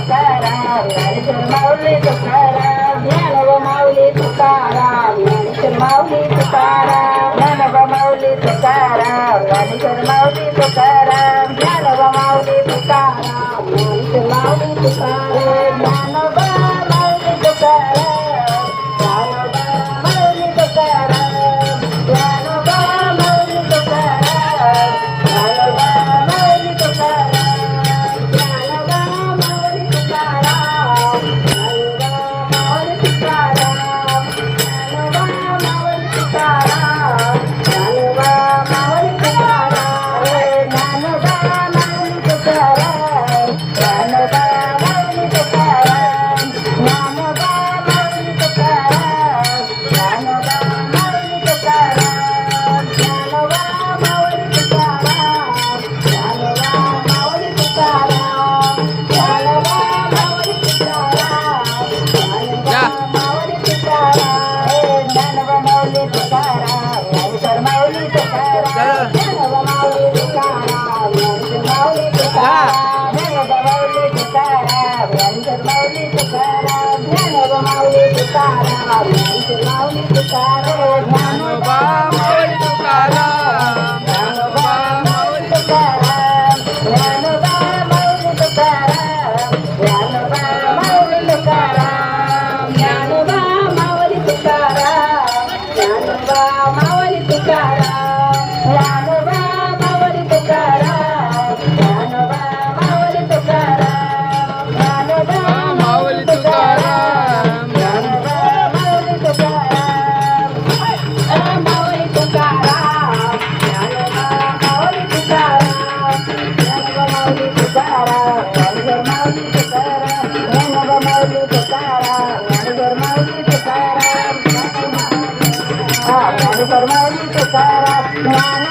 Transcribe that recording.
तुकाराम ज्ञानेश्वर माऊली तुकाराम ज्ञानोबा माऊली तुकाराम ज्ञानेश्वर माऊली तुकाराम ज्ञानोबा माऊली तुकाराम ज्ञानेश्वर माऊली तुकाराम ज्ञानोबा माऊली तुकाराम ज्ञानेश्वर माऊली तुकाराम ज्ञानोबा माऊली तुकाराम ज्ञानोबा माऊली तुकाराम ज्ञानोबा माऊली तुकाराम ज्ञानोबा माऊली तुकाराम ज्ञानोबा माऊली तुकाराम ज्ञानोबा माऊली तुकाराम ज्ञानोबा माऊली तुकाराम ज्ञानोबा माऊली तुकाराम ज्ञानोबा माऊली तुकाराम ज्ञानोबा माऊली तुकाराम ज्ञानोबा माऊली तुकाराम ज्ञानोबा माऊली तुकाराम ज्ञानोबा माऊली तुकाराम ज्ञानोबा माऊली तुकाराम ज्ञानोबा माऊली तुकाराम ज्ञानोबा माऊली तुकाराम ज्ञानोबा माऊली तुकाराम ज्ञानेश्वर माऊली तुकाराम ज्ञानोबा माऊली तुकाराम ज्ञानेश्वर माऊली तुकाराम ज्ञानोबा माऊली तुकाराम ज्ञानेश्वर माऊली तुकाराम ज्ञानोबा माऊली तुकाराम ज्ञानेश्वर माऊली तुकाराम ज्ञानोबा माऊली तुकाराम ज्ञानोबा माऊली तुकाराम ज्ञानोबा माऊली तुकाराम ज्ञानोबा माऊली तुकाराम ज्ञानोबा माऊली तुकाराम ज्ञानोबा माऊली तुकाराम ज्ञानोबा माऊली तुकाराम ज्ञानोबा माऊली तुकाराम ज्ञानोबा माऊली तुकाराम ज्ञानोबा माऊली तुकाराम माऊली तुकाराम ज्ञानोबा माऊली तुकाराम ज्ञानोबा माऊली तुकाराम ज्ञानेश्वर माऊली तुकाराम ज्ञानोबा माऊली तुकाराम ज्ञानेश्वर माऊली तुकाराम ज्ञानेश्वर माऊली तुकाराम ज्ञान